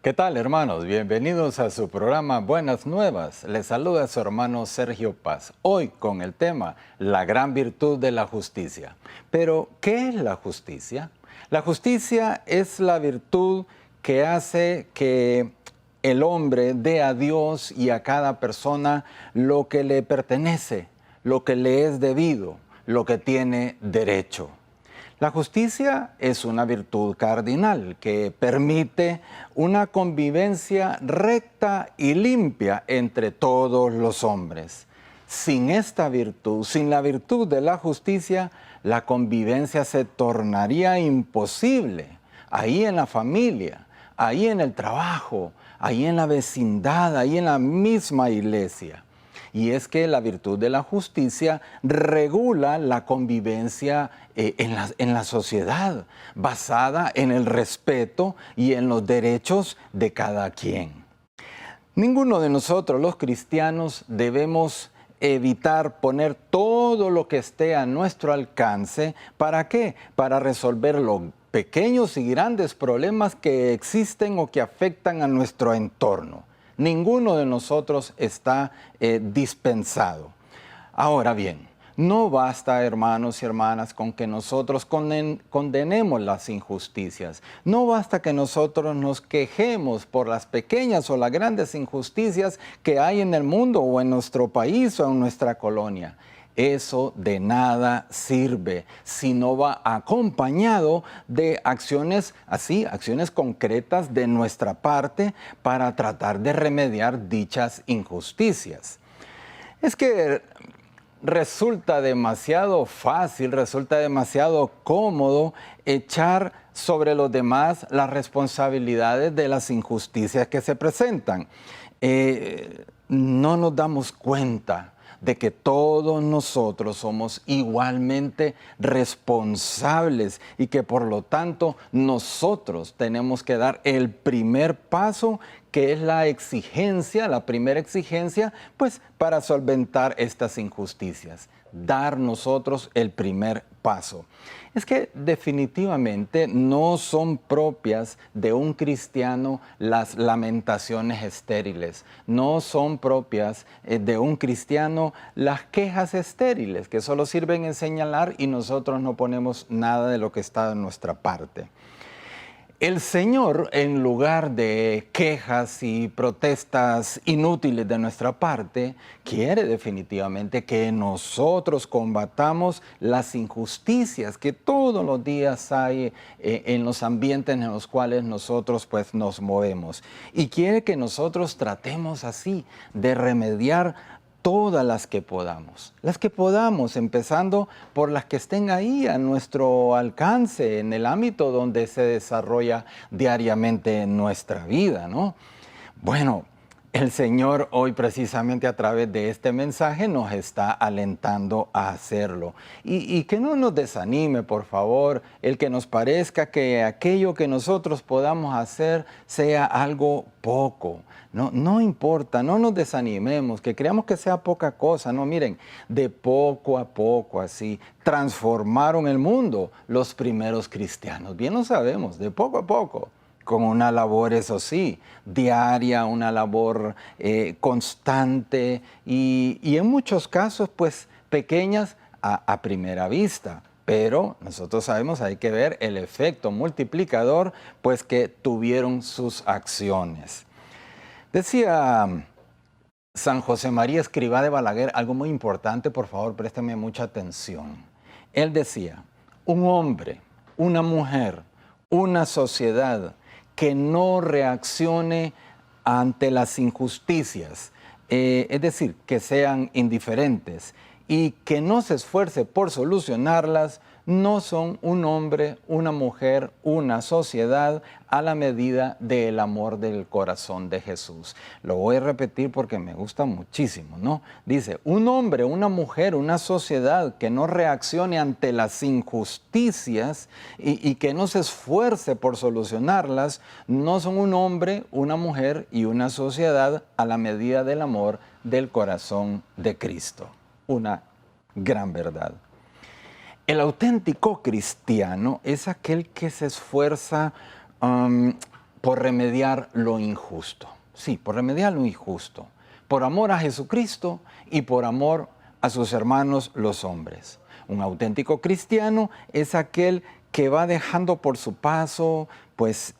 ¿Qué tal, hermanos? Bienvenidos a su programa Buenas Nuevas. Les saluda su hermano Sergio Paz. Hoy con el tema La gran virtud de la justicia. Pero, ¿qué es la justicia? La justicia es la virtud que hace que el hombre dé a Dios y a cada persona lo que le pertenece, lo que le es debido, lo que tiene derecho. La justicia es una virtud cardinal que permite una convivencia recta y limpia entre todos los hombres. Sin esta virtud, sin la virtud de la justicia, la convivencia se tornaría imposible. Ahí en la familia, ahí en el trabajo, ahí en la vecindad, ahí en la misma iglesia. Y es que la virtud de la justicia regula la convivencia en la sociedad, basada en el respeto y en los derechos de cada quien. Ninguno de nosotros, los cristianos, debemos evitar poner todo lo que esté a nuestro alcance. ¿Para qué? Para resolver los pequeños y grandes problemas que existen o que afectan a nuestro entorno. Ninguno de nosotros está dispensado. Ahora bien, no basta, hermanos y hermanas, con que nosotros condenemos las injusticias. No basta que nosotros nos quejemos por las pequeñas o las grandes injusticias que hay en el mundo o en nuestro país o en nuestra colonia. Eso de nada sirve si no va acompañado de acciones acciones concretas de nuestra parte para tratar de remediar dichas injusticias. Es que resulta demasiado fácil, resulta demasiado cómodo echar sobre los demás las responsabilidades de las injusticias que se presentan. No nos damos cuenta de que todos nosotros somos igualmente responsables y que por lo tanto nosotros tenemos que dar el primer paso, que es la primera exigencia, pues para solventar estas injusticias. Dar nosotros el primer paso. Es que definitivamente no son propias de un cristiano las lamentaciones estériles. No son propias de un cristiano las quejas estériles, que solo sirven en señalar y nosotros no ponemos nada de lo que está de nuestra parte. El Señor, en lugar de quejas y protestas inútiles de nuestra parte, quiere definitivamente que nosotros combatamos las injusticias que todos los días hay en los ambientes en los cuales nosotros pues nos movemos. Y quiere que nosotros tratemos así de remediar todas las que podamos, empezando por las que estén ahí a nuestro alcance, en el ámbito donde se desarrolla diariamente nuestra vida, ¿no? Bueno, el Señor hoy precisamente a través de este mensaje nos está alentando a hacerlo. Y que no nos desanime, por favor, el que nos parezca que aquello que nosotros podamos hacer sea algo poco. No importa, no nos desanimemos, que creamos que sea poca cosa. No, miren, de poco a poco así transformaron el mundo los primeros cristianos. Bien lo sabemos, de poco a poco. Con una labor, eso sí, diaria, una labor constante y en muchos casos, pues, pequeñas a primera vista. Pero nosotros sabemos, hay que ver el efecto multiplicador, pues, que tuvieron sus acciones. Decía San José María Escrivá de Balaguer algo muy importante, por favor, présteme mucha atención. Él decía, un hombre, una mujer, una sociedad que no reaccione ante las injusticias, es decir, que sean indiferentes y que no se esfuerce por solucionarlas, no son un hombre, una mujer, una sociedad a la medida del amor del corazón de Jesús. Lo voy a repetir porque me gusta muchísimo, ¿no? Dice, un hombre, una mujer, una sociedad que no reaccione ante las injusticias y que no se esfuerce por solucionarlas, no son un hombre, una mujer y una sociedad a la medida del amor del corazón de Cristo. Una gran verdad. El auténtico cristiano es aquel que se esfuerza por remediar lo injusto. Sí, por remediar lo injusto. Por amor a Jesucristo y por amor a sus hermanos los hombres. Un auténtico cristiano es aquel que va dejando por su paso, pues,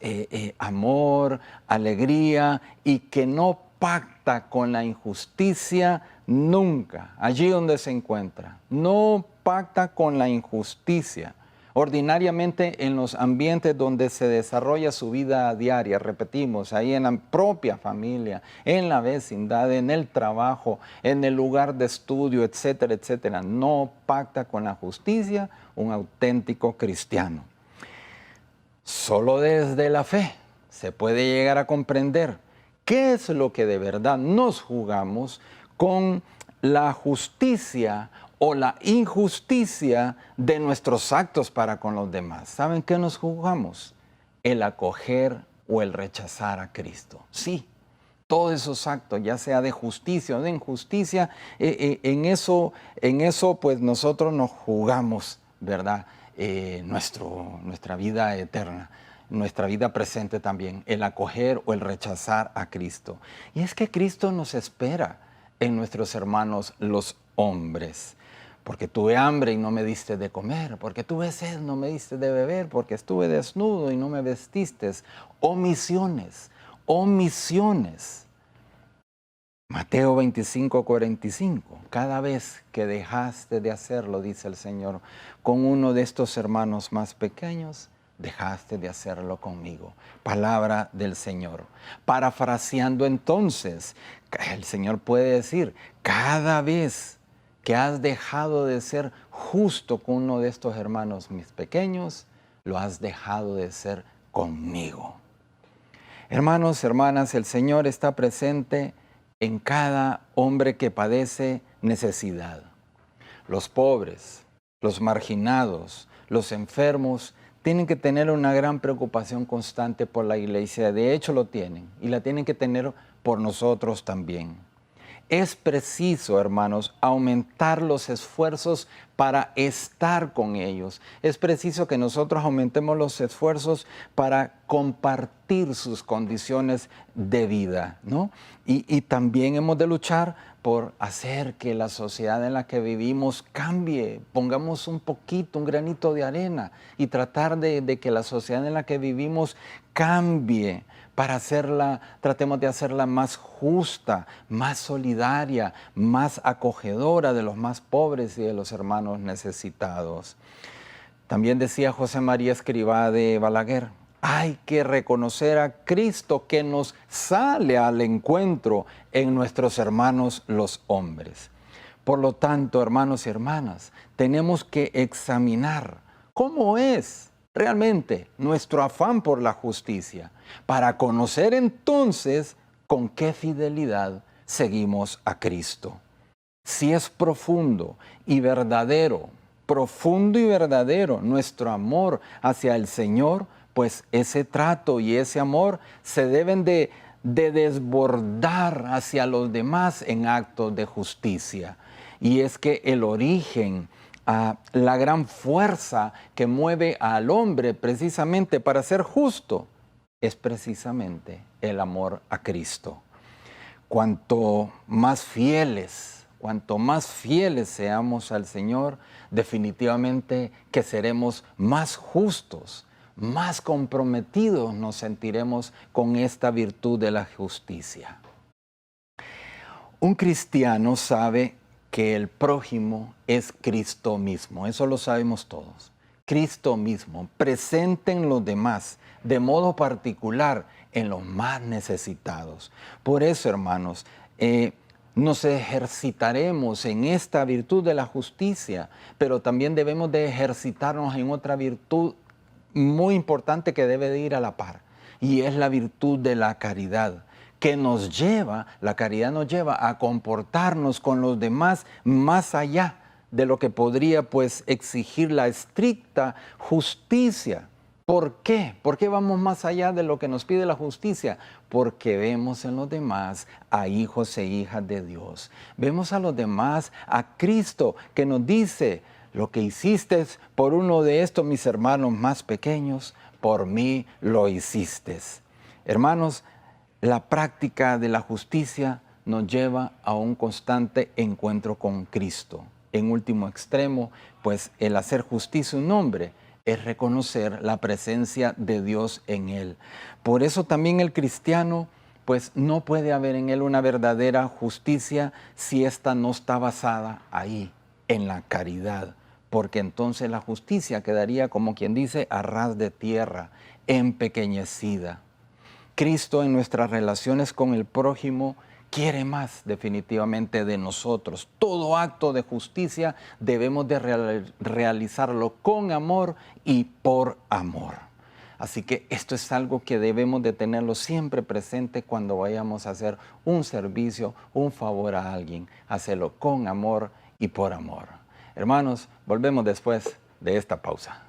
amor, alegría, y que no pacta con la injusticia nunca, allí donde se encuentra. No pacta con la injusticia. Ordinariamente en los ambientes donde se desarrolla su vida diaria, repetimos, ahí en la propia familia, en la vecindad, en el trabajo, en el lugar de estudio, etcétera, etcétera. No pacta con la justicia un auténtico cristiano. Solo desde la fe se puede llegar a comprender qué es lo que de verdad nos jugamos con la justicia o la injusticia de nuestros actos para con los demás. ¿Saben qué nos jugamos? El acoger o el rechazar a Cristo. Sí, todos esos actos, ya sea de justicia o de injusticia, en eso pues nosotros nos jugamos, ¿verdad? Nuestra vida eterna, nuestra vida presente también, el acoger o el rechazar a Cristo. Y es que Cristo nos espera en nuestros hermanos los hombres. Porque tuve hambre y no me diste de comer, porque tuve sed, no me diste de beber, porque estuve desnudo y no me vestiste. Omisiones, omisiones. Mateo 25:45, cada vez que dejaste de hacerlo, dice el Señor, con uno de estos hermanos más pequeños, dejaste de hacerlo conmigo. Palabra del Señor. Parafraseando entonces, el Señor puede decir, cada vez que has dejado de ser justo con uno de estos hermanos mis pequeños, lo has dejado de ser conmigo. Hermanos, hermanas, el Señor está presente en cada hombre que padece necesidad. Los pobres, los marginados, los enfermos, tienen que tener una gran preocupación constante por la iglesia. De hecho, lo tienen y la tienen que tener por nosotros también. Es preciso, hermanos, aumentar los esfuerzos para estar con ellos. Es preciso que nosotros aumentemos los esfuerzos para compartir sus condiciones de vida, ¿no? Y también hemos de luchar por hacer que la sociedad en la que vivimos cambie. Pongamos un poquito, un granito de arena y tratar de que la sociedad en la que vivimos cambie. Tratemos de hacerla más justa, más solidaria, más acogedora de los más pobres y de los hermanos necesitados. También decía José María Escrivá de Balaguer, hay que reconocer a Cristo que nos sale al encuentro en nuestros hermanos los hombres. Por lo tanto, hermanos y hermanas, tenemos que examinar cómo es realmente nuestro afán por la justicia, para conocer entonces con qué fidelidad seguimos a Cristo. Si es profundo y verdadero nuestro amor hacia el Señor, pues ese trato y ese amor se deben de desbordar hacia los demás en actos de justicia. Y es que el origen, la gran fuerza que mueve al hombre precisamente para ser justo, es precisamente el amor a Cristo. Cuanto más fieles seamos al Señor, definitivamente que seremos más justos, más comprometidos nos sentiremos con esta virtud de la justicia. Un cristiano sabe que el prójimo es Cristo mismo, eso lo sabemos todos. Cristo mismo, presente en los demás, de modo particular en los más necesitados. Por eso, hermanos, nos ejercitaremos en esta virtud de la justicia, pero también debemos de ejercitarnos en otra virtud muy importante que debe de ir a la par, y es la virtud de la caridad, que la caridad nos lleva a comportarnos con los demás más allá de lo que podría pues exigir la estricta justicia. ¿Por qué? ¿Por qué vamos más allá de lo que nos pide la justicia? Porque vemos en los demás a hijos e hijas de Dios. Vemos a los demás a Cristo que nos dice, lo que hiciste por uno de estos mis hermanos más pequeños, por mí lo hiciste. Hermanos, la práctica de la justicia nos lleva a un constante encuentro con Cristo. En último extremo, pues el hacer justicia un hombre es reconocer la presencia de Dios en él. Por eso también el cristiano, pues no puede haber en él una verdadera justicia si ésta no está basada ahí, en la caridad, porque entonces la justicia quedaría, como quien dice, a ras de tierra, empequeñecida. Cristo en nuestras relaciones con el prójimo quiere más definitivamente de nosotros. Todo acto de justicia debemos de realizarlo con amor y por amor. Así que esto es algo que debemos de tenerlo siempre presente cuando vayamos a hacer un servicio, un favor a alguien. Hacerlo con amor y por amor. Hermanos, volvemos después de esta pausa.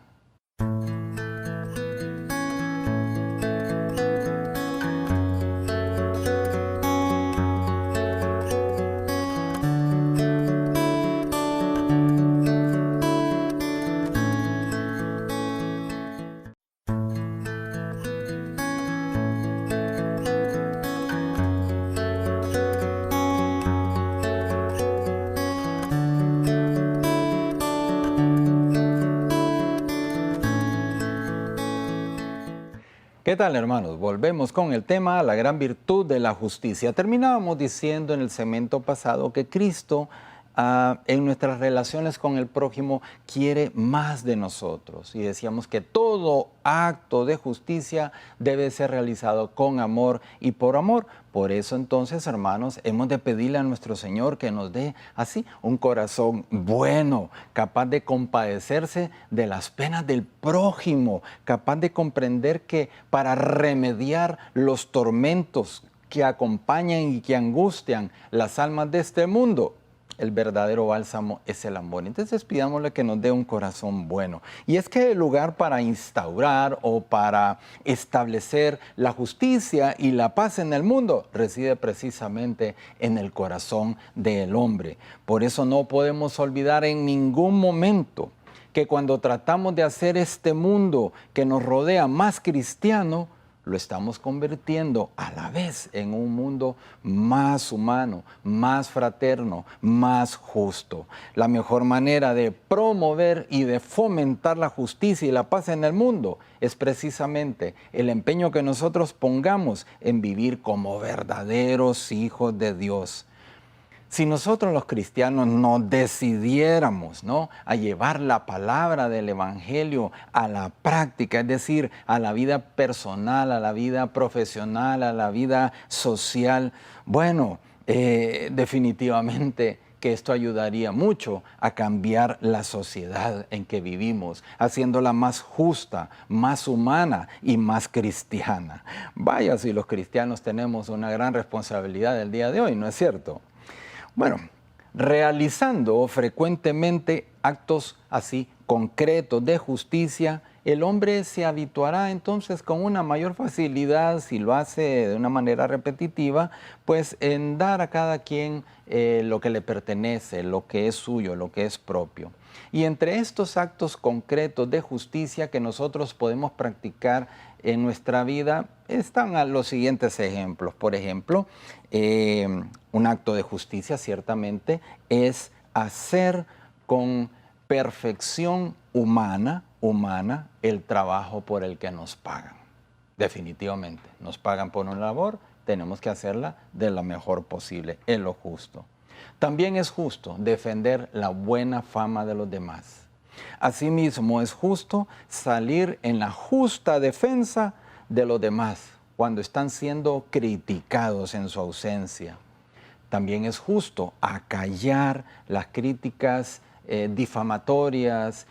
¿Qué tal, hermanos? Volvemos con el tema la gran virtud de la justicia. Terminábamos diciendo en el segmento pasado que Cristo en nuestras relaciones con el prójimo quiere más de nosotros. Y decíamos que todo acto de justicia debe ser realizado con amor y por amor. Por eso entonces, hermanos, hemos de pedirle a nuestro Señor que nos dé así un corazón bueno, capaz de compadecerse de las penas del prójimo, capaz de comprender que para remediar los tormentos que acompañan y que angustian las almas de este mundo, el verdadero bálsamo es el amor. Entonces pidámosle que nos dé un corazón bueno. Y es que el lugar para instaurar o para establecer la justicia y la paz en el mundo reside precisamente en el corazón del hombre. Por eso no podemos olvidar en ningún momento que cuando tratamos de hacer este mundo que nos rodea más cristiano, lo estamos convirtiendo a la vez en un mundo más humano, más fraterno, más justo. La mejor manera de promover y de fomentar la justicia y la paz en el mundo es precisamente el empeño que nosotros pongamos en vivir como verdaderos hijos de Dios. Si nosotros los cristianos nos decidiéramos, ¿no?, a llevar la palabra del Evangelio a la práctica, es decir, a la vida personal, a la vida profesional, a la vida social, bueno, definitivamente que esto ayudaría mucho a cambiar la sociedad en que vivimos, haciéndola más justa, más humana y más cristiana. Vaya si los cristianos tenemos una gran responsabilidad el día de hoy, ¿no es cierto? Bueno, realizando frecuentemente actos así concretos de justicia, el hombre se habituará entonces con una mayor facilidad, si lo hace de una manera repetitiva, pues en dar a cada quien lo que le pertenece, lo que es suyo, lo que es propio. Y entre estos actos concretos de justicia que nosotros podemos practicar en nuestra vida están los siguientes ejemplos. Por ejemplo, un acto de justicia ciertamente es hacer con perfección humana el trabajo por el que nos pagan. Definitivamente, nos pagan por una labor, tenemos que hacerla de la mejor posible, en lo justo. También es justo defender la buena fama de los demás. Asimismo, es justo salir en la justa defensa de los demás cuando están siendo criticados en su ausencia. También es justo acallar las críticas difamatorias,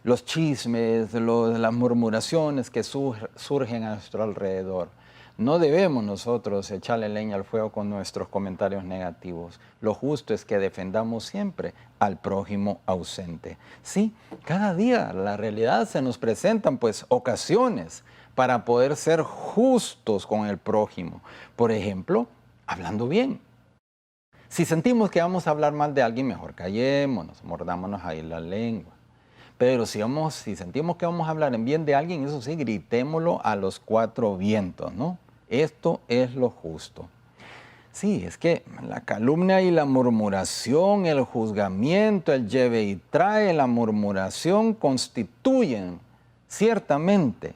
los chismes, las murmuraciones que surgen a nuestro alrededor. No debemos nosotros echarle leña al fuego con nuestros comentarios negativos. Lo justo es que defendamos siempre al prójimo ausente. Sí, cada día la realidad se nos presentan pues ocasiones para poder ser justos con el prójimo. Por ejemplo, hablando bien. Si sentimos que vamos a hablar mal de alguien, mejor callémonos, mordámonos ahí la lengua. Pero si sentimos que vamos a hablar en bien de alguien, eso sí, gritémoslo a los cuatro vientos, ¿no? Esto es lo justo. Sí, es que la calumnia y la murmuración, el juzgamiento, el lleve y trae, la murmuración constituyen ciertamente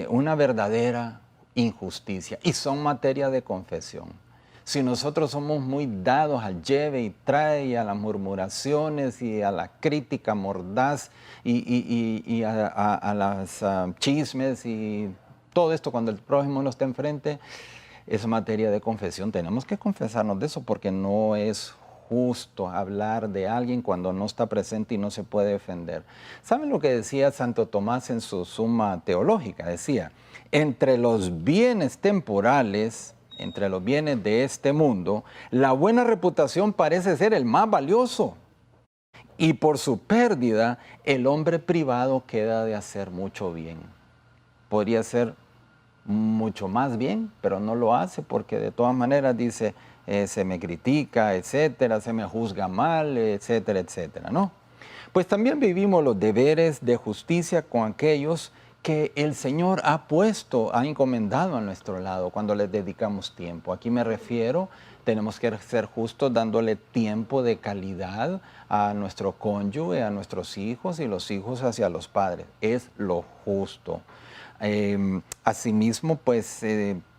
una verdadera injusticia y son materia de confesión. Si nosotros somos muy dados al lleve y trae y a las murmuraciones y a la crítica mordaz y a las chismes y todo esto cuando el prójimo no está enfrente, es materia de confesión. Tenemos que confesarnos de eso porque no es justo hablar de alguien cuando no está presente y no se puede defender. ¿Saben lo que decía Santo Tomás en su Suma Teológica? Decía, entre los bienes temporales, entre los bienes de este mundo, la buena reputación parece ser el más valioso. Y por su pérdida, el hombre privado queda de hacer mucho bien. Podría ser mucho más bien, pero no lo hace porque de todas maneras dice, se me critica, etcétera, se me juzga mal, etcétera, etcétera, ¿no? Pues también vivimos los deberes de justicia con aquellos que el Señor ha puesto, ha encomendado a nuestro lado cuando les dedicamos tiempo. Aquí me refiero, tenemos que ser justos dándole tiempo de calidad a nuestro cónyuge, a nuestros hijos y los hijos hacia los padres. Es lo justo. Asimismo, pues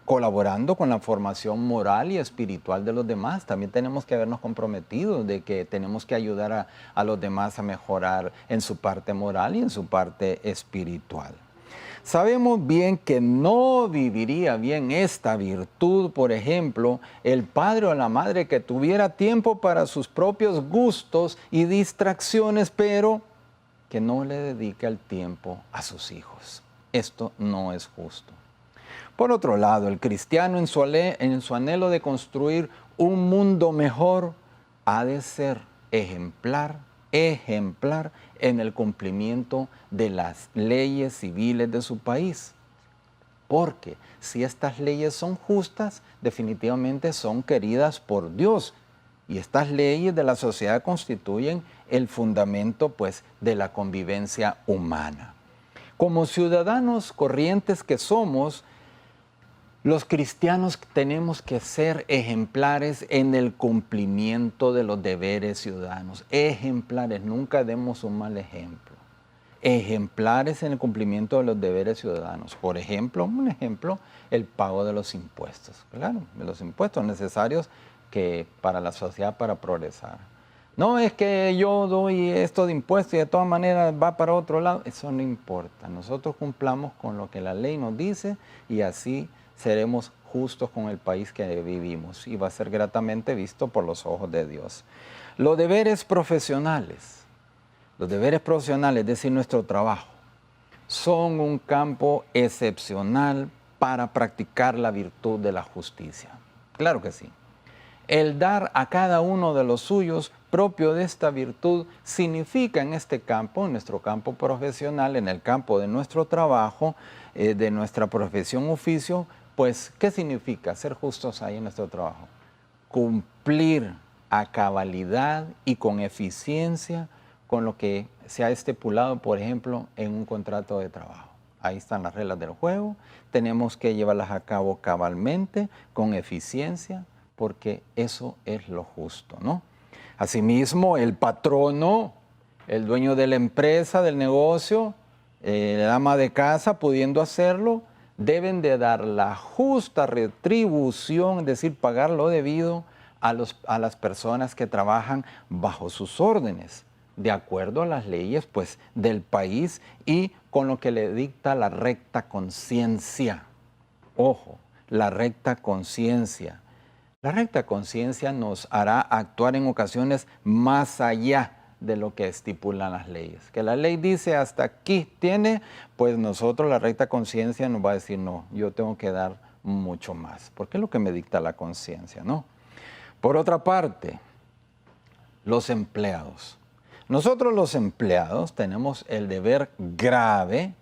colaborando con la formación moral y espiritual de los demás. También tenemos que habernos comprometido de que tenemos que ayudar a los demás a mejorar en su parte moral y en su parte espiritual. Sabemos bien que no viviría bien esta virtud, por ejemplo, el padre o la madre que tuviera tiempo para sus propios gustos y distracciones, pero que no le dedica el tiempo a sus hijos. Esto no es justo. Por otro lado, el cristiano en su anhelo de construir un mundo mejor ha de ser ejemplar en el cumplimiento de las leyes civiles de su país. Porque si estas leyes son justas, definitivamente son queridas por Dios. Y estas leyes de la sociedad constituyen el fundamento, pues, de la convivencia humana. Como ciudadanos corrientes que somos, los cristianos tenemos que ser ejemplares en el cumplimiento de los deberes ciudadanos. Ejemplares, nunca demos un mal ejemplo. Ejemplares en el cumplimiento de los deberes ciudadanos. Por ejemplo, el pago de los impuestos. Claro, de los impuestos necesarios para la sociedad para progresar. No es que yo doy esto de impuestos y de todas maneras va para otro lado. Eso no importa. Nosotros cumplamos con lo que la ley nos dice y así seremos justos con el país que vivimos y va a ser gratamente visto por los ojos de Dios. Los deberes profesionales, es decir, nuestro trabajo, son un campo excepcional para practicar la virtud de la justicia. Claro que sí. El dar a cada uno de los suyos propio de esta virtud significa en este campo, en nuestro campo profesional, en el campo de nuestro trabajo, de nuestra profesión oficio, pues, ¿qué significa ser justos ahí en nuestro trabajo? Cumplir a cabalidad y con eficiencia con lo que se ha estipulado, por ejemplo, en un contrato de trabajo. Ahí están las reglas del juego, tenemos que llevarlas a cabo cabalmente, con eficiencia, porque eso es lo justo, ¿no? Asimismo, el patrono, el dueño de la empresa, del negocio, la ama de casa, pudiendo hacerlo, deben de dar la justa retribución, es decir, pagar lo debido a las personas que trabajan bajo sus órdenes, de acuerdo a las leyes, pues, del país y con lo que le dicta la recta conciencia. Ojo, la recta conciencia. La recta conciencia nos hará actuar en ocasiones más allá de lo que estipulan las leyes. Que la ley dice hasta aquí tiene, pues nosotros la recta conciencia nos va a decir no, yo tengo que dar mucho más, porque es lo que me dicta la conciencia, ¿no? Por otra parte, los empleados. Nosotros los empleados tenemos el deber grave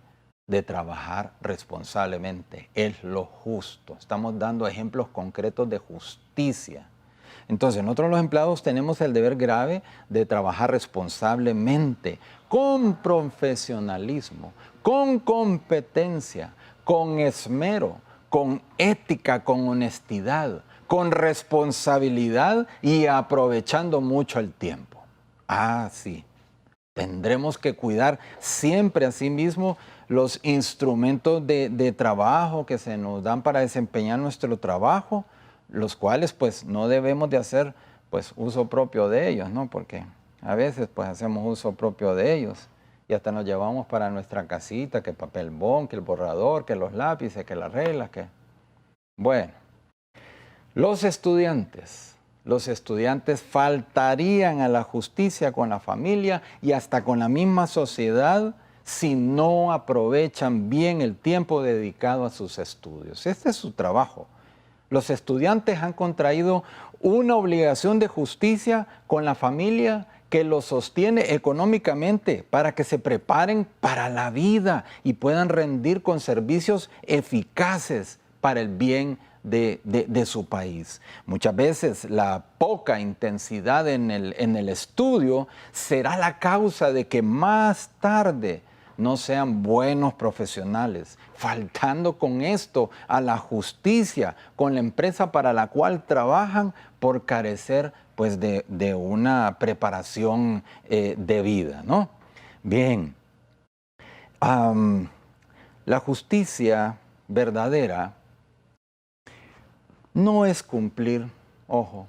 de trabajar responsablemente, es lo justo. Estamos dando ejemplos concretos de justicia. Entonces, nosotros los empleados tenemos el deber grave de trabajar responsablemente, con profesionalismo, con competencia, con esmero, con ética, con honestidad, con responsabilidad y aprovechando mucho el tiempo. Ah, sí. Tendremos que cuidar siempre a sí mismo los instrumentos de trabajo que se nos dan para desempeñar nuestro trabajo, los cuales pues no debemos de hacer pues uso propio de ellos, ¿no? Porque a veces pues hacemos uso propio de ellos y hasta nos llevamos para nuestra casita, que el papel bond, que el borrador, que los lápices, que las reglas, que... Bueno, los estudiantes faltarían a la justicia con la familia y hasta con la misma sociedad si no aprovechan bien el tiempo dedicado a sus estudios. Este es su trabajo. Los estudiantes han contraído una obligación de justicia con la familia que los sostiene económicamente para que se preparen para la vida y puedan rendir con servicios eficaces para el bien de su país. Muchas veces la poca intensidad en el estudio será la causa de que más tarde no sean buenos profesionales, faltando con esto a la justicia, con la empresa para la cual trabajan por carecer pues de una preparación debida, ¿no? Bien, la justicia verdadera no es cumplir, ojo,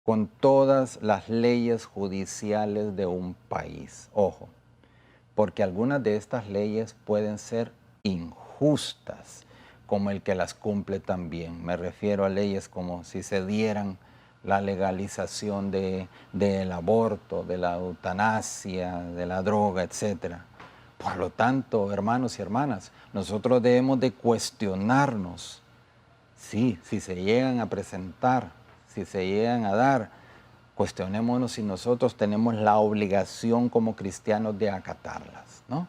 con todas las leyes judiciales de un país, ojo, porque algunas de estas leyes pueden ser injustas, como el que las cumple también. Me refiero a leyes como si se dieran la legalización del aborto, de la eutanasia, de la droga, etc. Por lo tanto, hermanos y hermanas, nosotros debemos de cuestionarnos. Sí, si se llegan a presentar, si se llegan a dar, cuestionémonos si nosotros tenemos la obligación como cristianos de acatarlas, ¿no?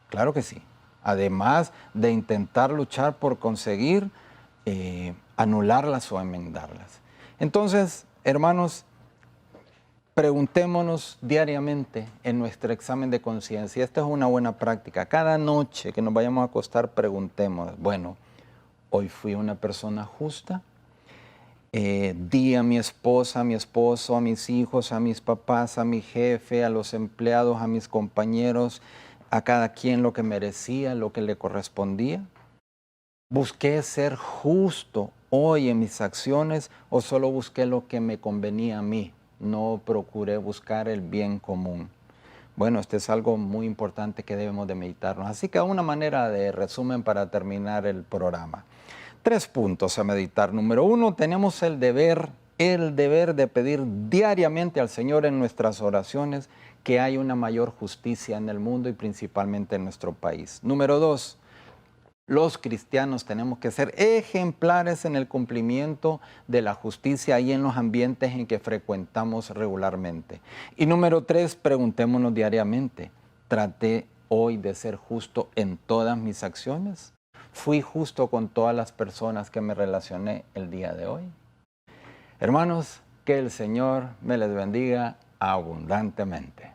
Claro que sí. Además de intentar luchar por conseguir anularlas o enmendarlas. Entonces, hermanos, preguntémonos diariamente en nuestro examen de conciencia. Esta es una buena práctica. Cada noche que nos vayamos a acostar, preguntemos, bueno, ¿hoy fui una persona justa? Di a mi esposa, a mi esposo, a mis hijos, a mis papás, a mi jefe, a los empleados, a mis compañeros, a cada quien lo que merecía, lo que le correspondía. ¿Busqué ser justo hoy en mis acciones o solo busqué lo que me convenía a mí? No procuré buscar el bien común. Bueno, esto es algo muy importante que debemos de meditarnos. Así que una manera de resumen para terminar el programa. 3 puntos a meditar. Número 1, tenemos el deber de pedir diariamente al Señor en nuestras oraciones que haya una mayor justicia en el mundo y principalmente en nuestro país. Número 2, los cristianos tenemos que ser ejemplares en el cumplimiento de la justicia y en los ambientes en que frecuentamos regularmente. Y número 3, preguntémonos diariamente, ¿traté hoy de ser justo en todas mis acciones? ¿Fui justo con todas las personas que me relacioné el día de hoy? Hermanos, que el Señor me les bendiga abundantemente.